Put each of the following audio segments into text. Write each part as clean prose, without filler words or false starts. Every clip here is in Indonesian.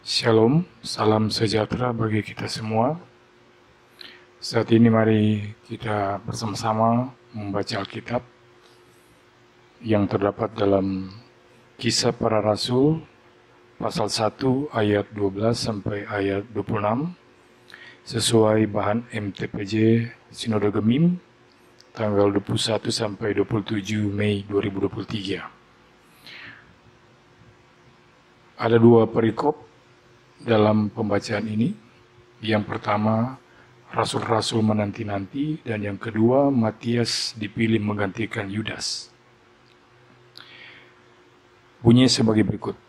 Shalom, salam sejahtera bagi kita semua. Saat ini mari kita bersama-sama membaca Alkitab yang terdapat dalam Kisah Para Rasul pasal 1 ayat 12 sampai ayat 26 sesuai bahan MTPJ Sinode Gemim tanggal 21 sampai 27 Mei 2023. Ada dua perikop dalam pembacaan ini. Yang pertama, Rasul-Rasul menanti-nanti, dan yang kedua, Matias dipilih menggantikan Yudas. Bunyi sebagai berikut.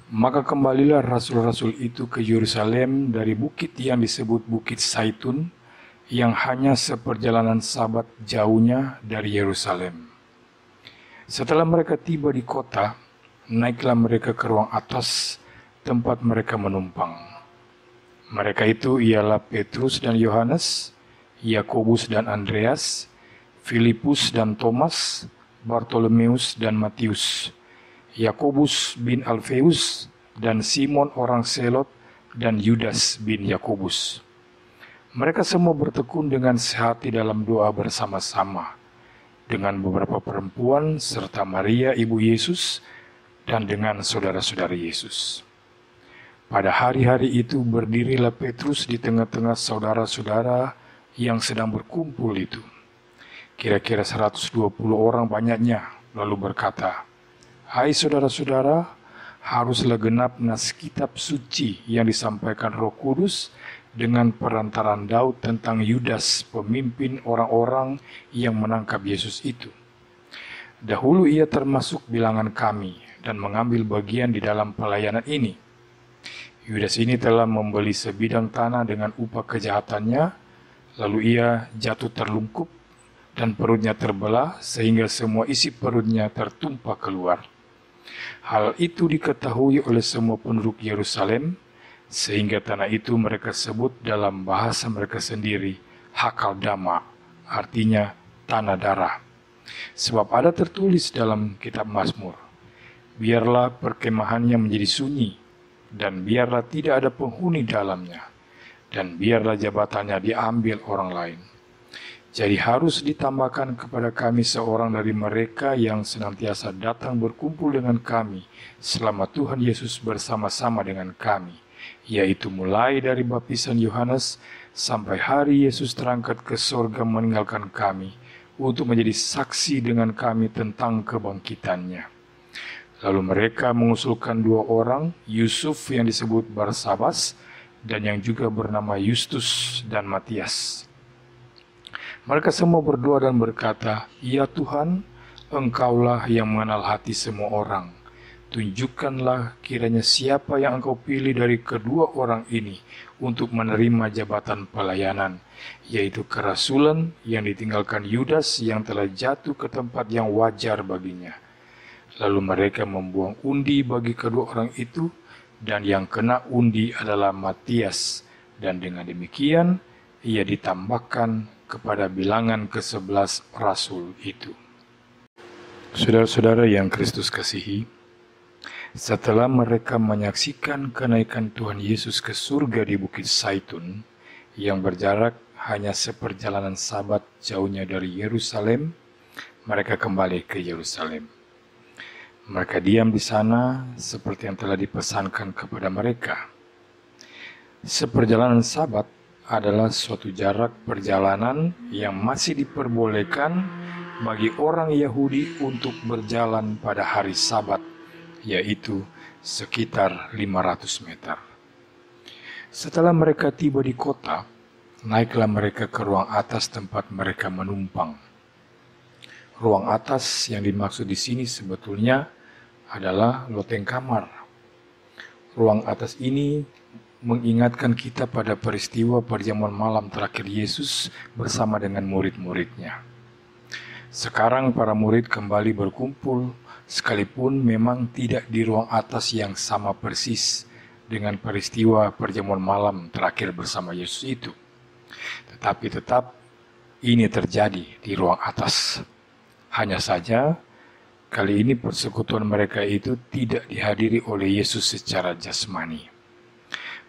Maka kembalilah Rasul-Rasul itu ke Yerusalem dari bukit yang disebut Bukit Zaitun, yang hanya seperjalanan Sabat jauhnya dari Yerusalem. Setelah mereka tiba di kota, naiklah mereka ke ruang atas tempat mereka menumpang. Mereka itu ialah Petrus dan Yohanes, Yakobus dan Andreas, Filipus dan Thomas, Bartolomeus dan Matius, Yakobus bin Alfeus dan Simon orang Selot dan Yudas bin Yakobus. Mereka semua bertekun dengan sehati dalam doa bersama-sama dengan beberapa perempuan serta Maria ibu Yesus dan dengan saudara-saudara Yesus. Pada hari-hari itu berdirilah Petrus di tengah-tengah saudara-saudara yang sedang berkumpul itu. Kira-kira 120 orang banyaknya, lalu berkata, "Hai saudara-saudara, haruslah genap nas kitab suci yang disampaikan Roh Kudus dengan perantaran Daud tentang Yudas, pemimpin orang-orang yang menangkap Yesus itu. Dahulu ia termasuk bilangan kami dan mengambil bagian di dalam pelayanan ini. Yudas ini telah membeli sebidang tanah dengan upah kejahatannya, lalu ia jatuh terlungkup dan perutnya terbelah sehingga semua isi perutnya tertumpah keluar. Hal itu diketahui oleh semua penduduk Yerusalem, sehingga tanah itu mereka sebut dalam bahasa mereka sendiri Hakaldama, artinya tanah darah. Sebab ada tertulis dalam kitab Mazmur, biarlah perkemahannya menjadi sunyi, dan biarlah tidak ada penghuni dalamnya, dan biarlah jabatannya diambil orang lain. Jadi harus ditambahkan kepada kami seorang dari mereka yang senantiasa datang berkumpul dengan kami selama Tuhan Yesus bersama-sama dengan kami, yaitu mulai dari baptisan Yohanes sampai hari Yesus terangkat ke sorga meninggalkan kami untuk menjadi saksi dengan kami tentang kebangkitannya." Lalu mereka mengusulkan dua orang, Yusuf yang disebut Barsabas, dan yang juga bernama Justus dan Matias. Mereka semua berdoa dan berkata, "Ya Tuhan, Engkaulah yang mengenal hati semua orang. Tunjukkanlah kiranya siapa yang Engkau pilih dari kedua orang ini untuk menerima jabatan pelayanan, yaitu kerasulan yang ditinggalkan Yudas yang telah jatuh ke tempat yang wajar baginya." Lalu mereka membuang undi bagi kedua orang itu, dan yang kena undi adalah Matias, dan dengan demikian ia ditambahkan kepada bilangan ke-11 rasul itu. Saudara-saudara yang Kristus kasihi, setelah mereka menyaksikan kenaikan Tuhan Yesus ke surga di Bukit Zaitun, yang berjarak hanya seperjalanan Sabat jauhnya dari Yerusalem, mereka kembali ke Yerusalem. Mereka diam di sana seperti yang telah dipesankan kepada mereka. Seperjalanan Sabat adalah suatu jarak perjalanan yang masih diperbolehkan bagi orang Yahudi untuk berjalan pada hari Sabat, yaitu sekitar 500 meter. Setelah mereka tiba di kota, naiklah mereka ke ruang atas tempat mereka menumpang. Ruang atas yang dimaksud di sini sebetulnya adalah loteng kamar. Ruang atas ini mengingatkan kita pada peristiwa perjamuan malam terakhir Yesus bersama dengan murid-muridnya. Sekarang para murid kembali berkumpul, sekalipun memang tidak di ruang atas yang sama persis dengan peristiwa perjamuan malam terakhir bersama Yesus itu. Tetapi tetap ini terjadi di ruang atas. Hanya saja Kali ini persekutuan mereka itu tidak dihadiri oleh Yesus secara jasmani.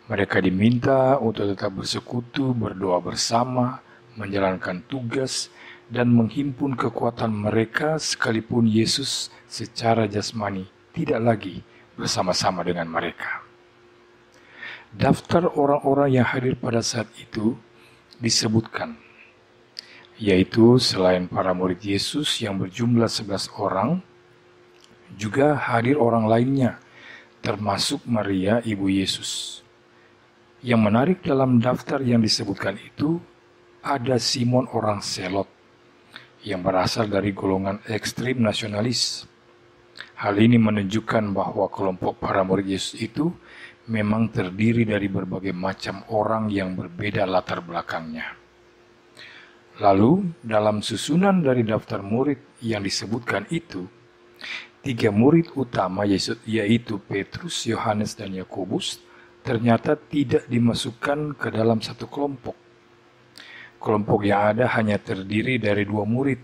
Mereka diminta untuk tetap bersekutu, berdoa bersama, menjalankan tugas, dan menghimpun kekuatan mereka sekalipun Yesus secara jasmani tidak lagi bersama-sama dengan mereka. Daftar orang-orang yang hadir pada saat itu disebutkan, yaitu selain para murid Yesus yang berjumlah 11 orang, juga hadir orang lainnya, termasuk Maria, ibu Yesus. Yang menarik dalam daftar yang disebutkan itu, ada Simon orang Selot, yang berasal dari golongan ekstrim nasionalis. Hal ini menunjukkan bahwa kelompok para murid Yesus itu memang terdiri dari berbagai macam orang yang berbeda latar belakangnya. Lalu, dalam susunan dari daftar murid yang disebutkan itu, 3 murid utama Yesus, yaitu Petrus, Yohanes, dan Yakobus, ternyata tidak dimasukkan ke dalam satu kelompok. Kelompok yang ada hanya terdiri dari 2 murid,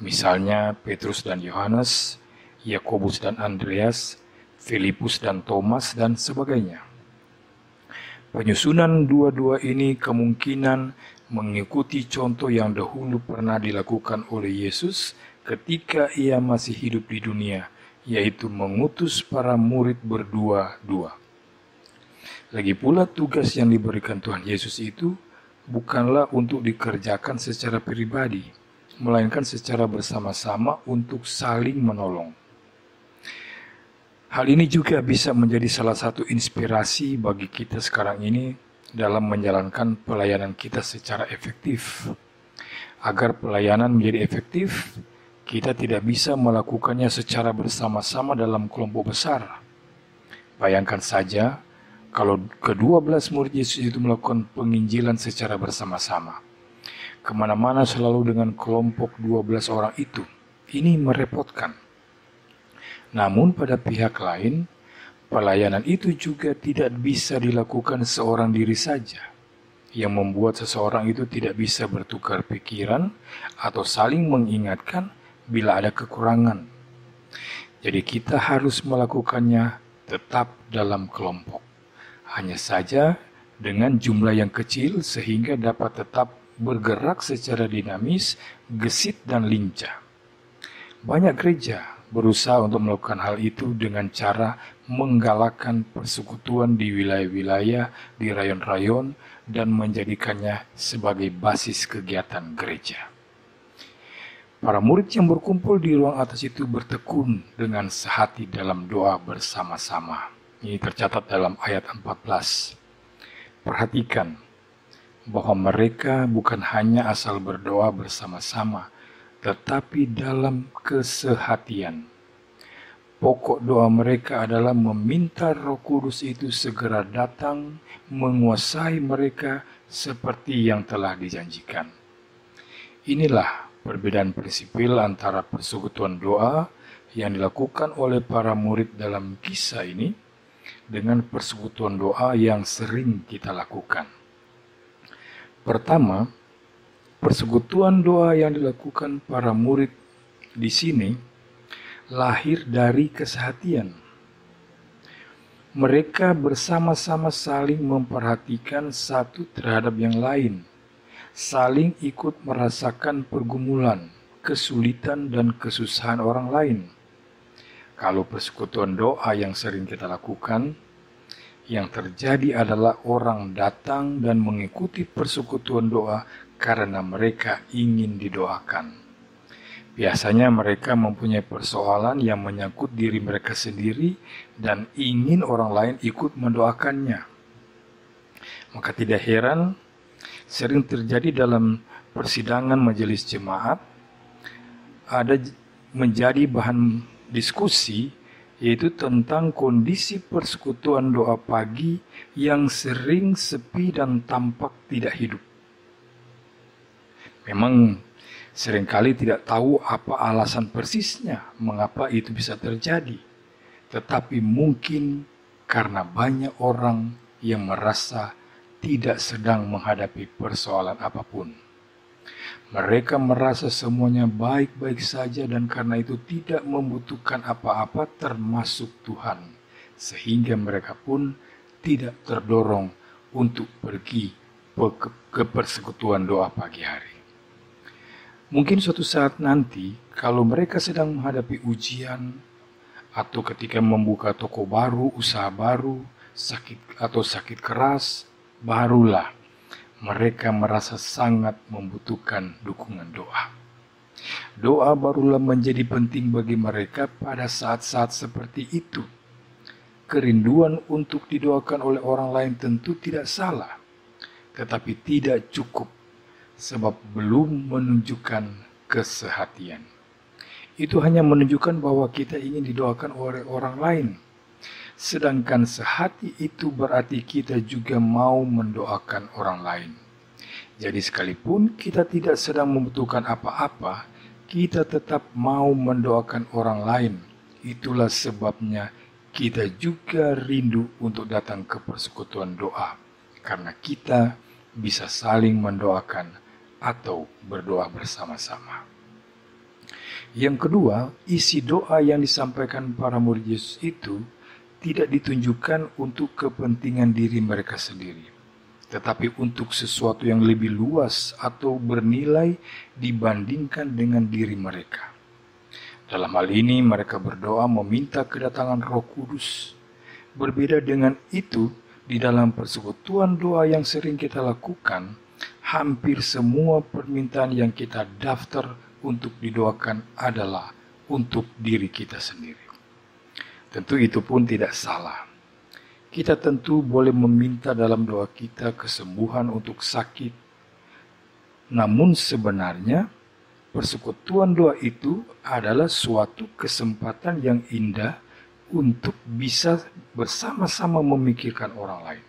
misalnya Petrus dan Yohanes, Yakobus dan Andreas, Filipus dan Thomas, dan sebagainya. Penyusunan dua-dua ini kemungkinan mengikuti contoh yang dahulu pernah dilakukan oleh Yesus ketika ia masih hidup di dunia, yaitu mengutus para murid berdua-dua. Lagi pula tugas yang diberikan Tuhan Yesus itu bukanlah untuk dikerjakan secara pribadi, melainkan secara bersama-sama untuk saling menolong. Hal ini juga bisa menjadi salah satu inspirasi bagi kita sekarang ini dalam menjalankan pelayanan kita secara efektif. Agar pelayanan menjadi efektif, kita tidak bisa melakukannya secara bersama-sama dalam kelompok besar. Bayangkan saja, kalau ke-12 murid Yesus itu melakukan penginjilan secara bersama-sama, kemana-mana selalu dengan kelompok 12 orang itu, ini merepotkan. Namun pada pihak lain, pelayanan itu juga tidak bisa dilakukan seorang diri saja, yang membuat seseorang itu tidak bisa bertukar pikiran atau saling mengingatkan bila ada kekurangan. Jadi kita harus melakukannya tetap dalam kelompok. Hanya saja dengan jumlah yang kecil sehingga dapat tetap bergerak secara dinamis, gesit, dan lincah. Banyak gereja berusaha untuk melakukan hal itu dengan cara menggalakkan persekutuan di wilayah-wilayah, di rayon-rayon, dan menjadikannya sebagai basis kegiatan gereja. Para murid yang berkumpul di ruang atas itu bertekun dengan sehati dalam doa bersama-sama. Ini tercatat dalam ayat 14. Perhatikan bahwa mereka bukan hanya asal berdoa bersama-sama, tetapi dalam kesehatian. Pokok doa mereka adalah meminta Roh Kudus itu segera datang, menguasai mereka seperti yang telah dijanjikan. Inilah perbedaan prinsipil antara persekutuan doa yang dilakukan oleh para murid dalam kisah ini dengan persekutuan doa yang sering kita lakukan. Pertama, persekutuan doa yang dilakukan para murid di sini lahir dari kesehatian. Mereka bersama-sama saling memperhatikan satu terhadap yang lain, saling ikut merasakan pergumulan, kesulitan, dan kesusahan orang lain. Kalau persekutuan doa yang sering kita lakukan, yang terjadi adalah orang datang dan mengikuti persekutuan doa karena mereka ingin didoakan. Biasanya mereka mempunyai persoalan yang menyangkut diri mereka sendiri dan ingin orang lain ikut mendoakannya. Maka tidak heran, sering terjadi dalam persidangan majelis jemaat, ada menjadi bahan diskusi, yaitu tentang kondisi persekutuan doa pagi yang sering sepi dan tampak tidak hidup. Memang seringkali tidak tahu apa alasan persisnya mengapa itu bisa terjadi, tetapi mungkin karena banyak orang yang merasa tidak sedang menghadapi persoalan apapun. Mereka merasa semuanya baik-baik saja dan karena itu tidak membutuhkan apa-apa termasuk Tuhan, sehingga mereka pun tidak terdorong untuk pergi ke persekutuan doa pagi hari. Mungkin suatu saat nanti, kalau mereka sedang menghadapi ujian, atau ketika membuka toko baru, usaha baru, sakit keras, barulah mereka merasa sangat membutuhkan dukungan doa. Doa barulah menjadi penting bagi mereka pada saat-saat seperti itu. Kerinduan untuk didoakan oleh orang lain tentu tidak salah, tetapi tidak cukup sebab belum menunjukkan kesehatian. Itu hanya menunjukkan bahwa kita ingin didoakan oleh orang lain. Sedangkan sehati itu berarti kita juga mau mendoakan orang lain. Jadi sekalipun kita tidak sedang membutuhkan apa-apa, kita tetap mau mendoakan orang lain. Itulah sebabnya kita juga rindu untuk datang ke persekutuan doa. Karena kita bisa saling mendoakan atau berdoa bersama-sama. Yang kedua, isi doa yang disampaikan para murid Yesus itu tidak ditunjukkan untuk kepentingan diri mereka sendiri, tetapi untuk sesuatu yang lebih luas atau bernilai dibandingkan dengan diri mereka. Dalam hal ini mereka berdoa meminta kedatangan Roh Kudus. Berbeda dengan itu, di dalam persekutuan doa yang sering kita lakukan, hampir semua permintaan yang kita daftar untuk didoakan adalah untuk diri kita sendiri. Tentu itu pun tidak salah. Kita tentu boleh meminta dalam doa kita kesembuhan untuk sakit. Namun sebenarnya persekutuan doa itu adalah suatu kesempatan yang indah untuk bisa bersama-sama memikirkan orang lain.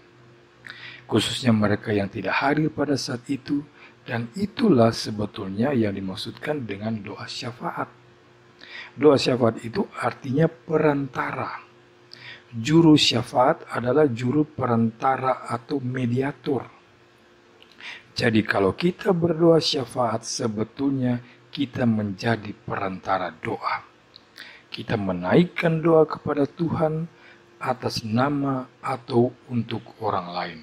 Khususnya mereka yang tidak hadir pada saat itu. Dan itulah sebetulnya yang dimaksudkan dengan doa syafaat. Doa syafaat itu artinya perantara. Juru syafaat adalah juru perantara atau mediator. Jadi kalau kita berdoa syafaat, sebetulnya kita menjadi perantara doa. Kita menaikkan doa kepada Tuhan atas nama atau untuk orang lain.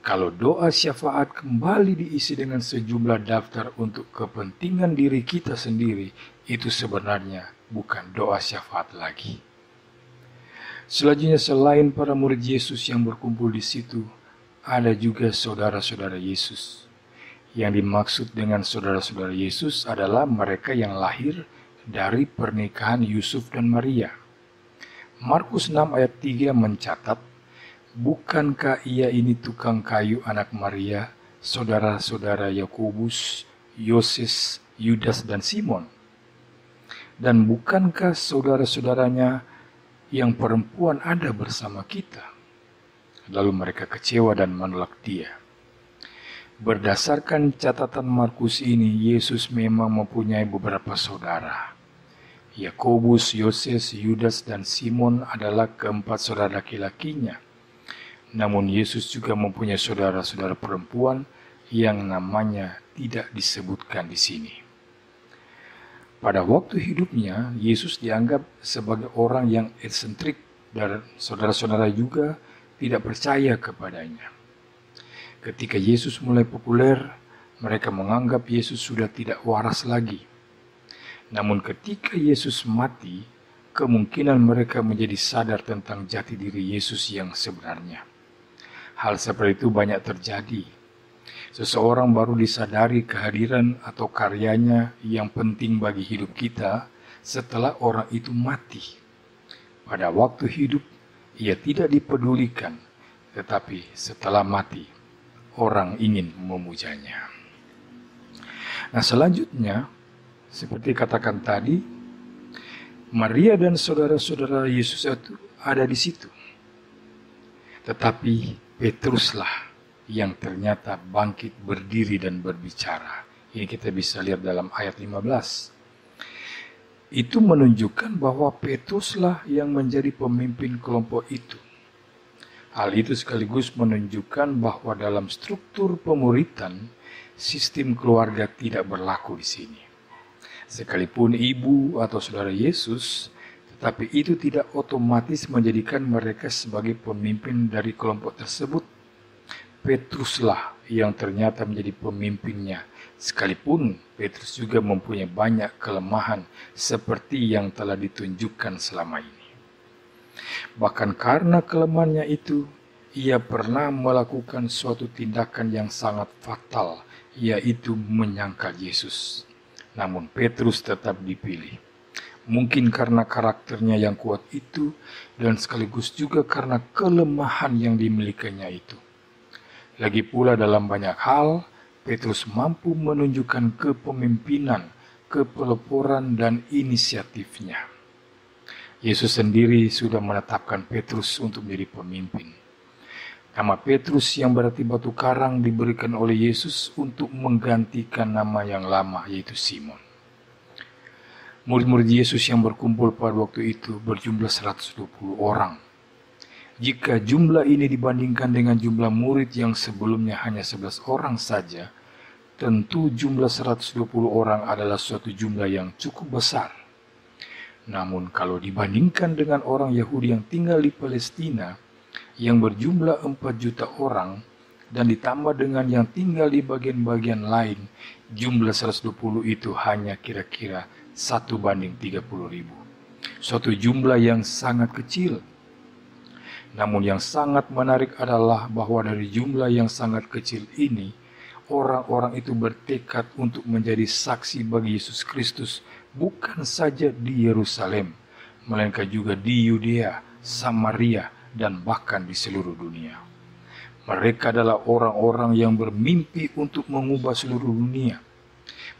Kalau doa syafaat kembali diisi dengan sejumlah daftar untuk kepentingan diri kita sendiri, itu sebenarnya bukan doa syafaat lagi. Selanjutnya, selain para murid Yesus yang berkumpul di situ, ada juga saudara-saudara Yesus. Yang dimaksud dengan saudara-saudara Yesus adalah mereka yang lahir dari pernikahan Yusuf dan Maria. Markus 6 ayat 3 mencatat, bukankah ia ini tukang kayu anak Maria, saudara-saudara Yakobus, Yoses, Yudas dan Simon? Dan bukankah saudara-saudaranya yang perempuan ada bersama kita? Lalu mereka kecewa dan menolak dia. Berdasarkan catatan Markus ini, Yesus memang mempunyai beberapa saudara. Yakobus, Yoses, Yudas dan Simon adalah keempat saudara laki-lakinya. Namun Yesus juga mempunyai saudara-saudara perempuan yang namanya tidak disebutkan di sini. Pada waktu hidupnya, Yesus dianggap sebagai orang yang eksentrik dan saudara-saudara juga tidak percaya kepadanya. Ketika Yesus mulai populer, mereka menganggap Yesus sudah tidak waras lagi. Namun ketika Yesus mati, kemungkinan mereka menjadi sadar tentang jati diri Yesus yang sebenarnya. Hal seperti itu banyak terjadi. Seseorang baru disadari kehadiran atau karyanya yang penting bagi hidup kita setelah orang itu mati. Pada waktu hidup, ia tidak dipedulikan, tetapi setelah mati, orang ingin memujanya. Nah, selanjutnya, seperti katakan tadi, Maria dan saudara-saudara Yesus itu ada di situ. Tetapi Petruslah yang ternyata bangkit berdiri dan berbicara. Ini kita bisa lihat dalam ayat 15. Itu menunjukkan bahwa Petruslah yang menjadi pemimpin kelompok itu. Hal itu sekaligus menunjukkan bahwa dalam struktur pemuritan, sistem keluarga tidak berlaku di sini. Sekalipun ibu atau saudara Yesus, tetapi itu tidak otomatis menjadikan mereka sebagai pemimpin dari kelompok tersebut. Petruslah yang ternyata menjadi pemimpinnya, sekalipun Petrus juga mempunyai banyak kelemahan seperti yang telah ditunjukkan selama ini. Bahkan karena kelemahannya itu, ia pernah melakukan suatu tindakan yang sangat fatal, yaitu menyangkal Yesus. Namun Petrus tetap dipilih. Mungkin karena karakternya yang kuat itu, dan sekaligus juga karena kelemahan yang dimilikinya itu. Lagi pula dalam banyak hal, Petrus mampu menunjukkan kepemimpinan, kepeleporan, dan inisiatifnya. Yesus sendiri sudah menetapkan Petrus untuk menjadi pemimpin. Nama Petrus yang berarti batu karang diberikan oleh Yesus untuk menggantikan nama yang lama, yaitu Simon. Murid-murid Yesus yang berkumpul pada waktu itu berjumlah 120 orang. Jika jumlah ini dibandingkan dengan jumlah murid yang sebelumnya hanya 11 orang saja, tentu jumlah 120 orang adalah suatu jumlah yang cukup besar. Namun kalau dibandingkan dengan orang Yahudi yang tinggal di Palestina, yang berjumlah 4 juta orang, dan ditambah dengan yang tinggal di bagian-bagian lain, jumlah 120 itu hanya kira-kira 1:30.000. Suatu jumlah yang sangat kecil. Namun yang sangat menarik adalah bahwa dari jumlah yang sangat kecil ini, orang-orang itu bertekad untuk menjadi saksi bagi Yesus Kristus, bukan saja di Yerusalem, melainkan juga di Yudea, Samaria, dan bahkan di seluruh dunia. Mereka adalah orang-orang yang bermimpi untuk mengubah seluruh dunia.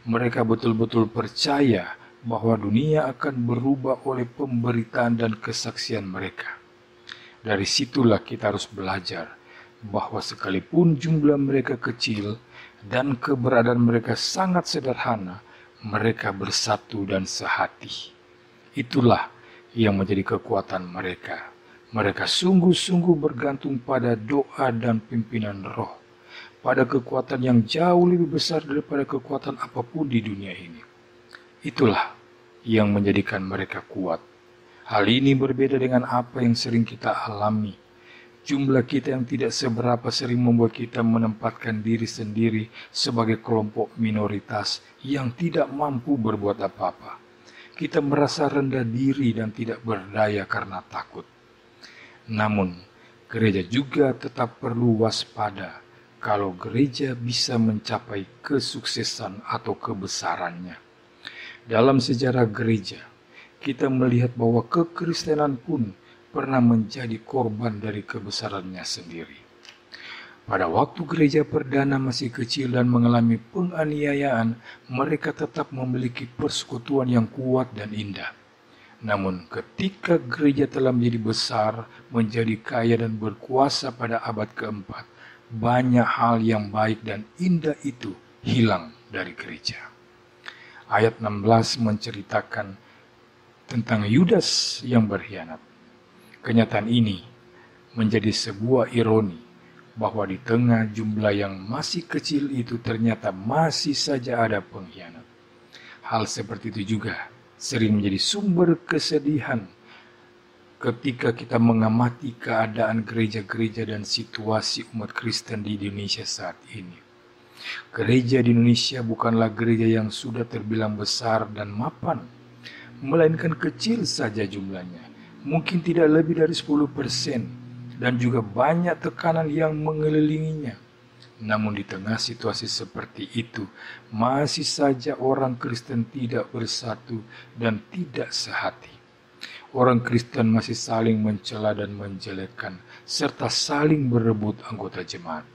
Mereka betul-betul percaya bahwa dunia akan berubah oleh pemberitaan dan kesaksian mereka. Dari situlah kita harus belajar bahwa sekalipun jumlah mereka kecil dan keberadaan mereka sangat sederhana, mereka bersatu dan sehati. Itulah yang menjadi kekuatan mereka. Mereka sungguh-sungguh bergantung pada doa dan pimpinan roh, pada kekuatan yang jauh lebih besar daripada kekuatan apapun di dunia ini. Itulah yang menjadikan mereka kuat. Hal ini berbeda dengan apa yang sering kita alami. Jumlah kita yang tidak seberapa sering membuat kita menempatkan diri sendiri sebagai kelompok minoritas yang tidak mampu berbuat apa-apa. Kita merasa rendah diri dan tidak berdaya karena takut. Namun, gereja juga tetap perlu waspada kalau gereja bisa mencapai kesuksesan atau kebesarannya. Dalam sejarah gereja, kita melihat bahwa kekristenan pun pernah menjadi korban dari kebesarannya sendiri. Pada waktu gereja perdana masih kecil dan mengalami penganiayaan, mereka tetap memiliki persekutuan yang kuat dan indah. Namun ketika gereja telah menjadi besar, menjadi kaya dan berkuasa pada abad keempat, banyak hal yang baik dan indah itu hilang dari gereja. Ayat 16 menceritakan tentang Yudas yang berkhianat. Kenyataan ini menjadi sebuah ironi bahwa di tengah jumlah yang masih kecil itu ternyata masih saja ada pengkhianat. Hal seperti itu juga sering menjadi sumber kesedihan ketika kita mengamati keadaan gereja-gereja dan situasi umat Kristen di Indonesia saat ini. Gereja di Indonesia bukanlah gereja yang sudah terbilang besar dan mapan, melainkan kecil saja jumlahnya, mungkin tidak lebih dari 10%, dan juga banyak tekanan yang mengelilinginya. Namun di tengah situasi seperti itu, masih saja orang Kristen tidak bersatu dan tidak sehati. Orang Kristen masih saling mencela dan menjelekkan, serta saling berebut anggota jemaat.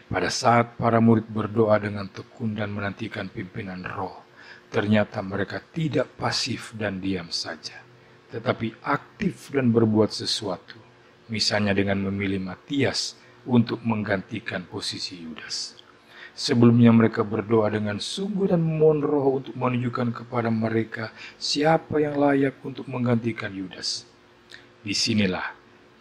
Pada saat para murid berdoa dengan tekun dan menantikan pimpinan roh, ternyata mereka tidak pasif dan diam saja, tetapi aktif dan berbuat sesuatu, misalnya dengan memilih Matias untuk menggantikan posisi Yudas. Sebelumnya mereka berdoa dengan sungguh dan memohon roh untuk menunjukkan kepada mereka siapa yang layak untuk menggantikan Yudas. Disinilah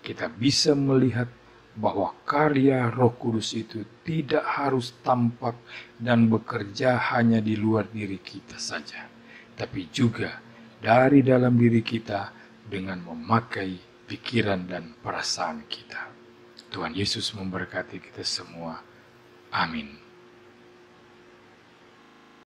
kita bisa melihat bahwa karya Roh Kudus itu tidak harus tampak dan bekerja hanya di luar diri kita saja, tapi juga dari dalam diri kita dengan memakai pikiran dan perasaan kita. Tuhan Yesus memberkati kita semua. Amin.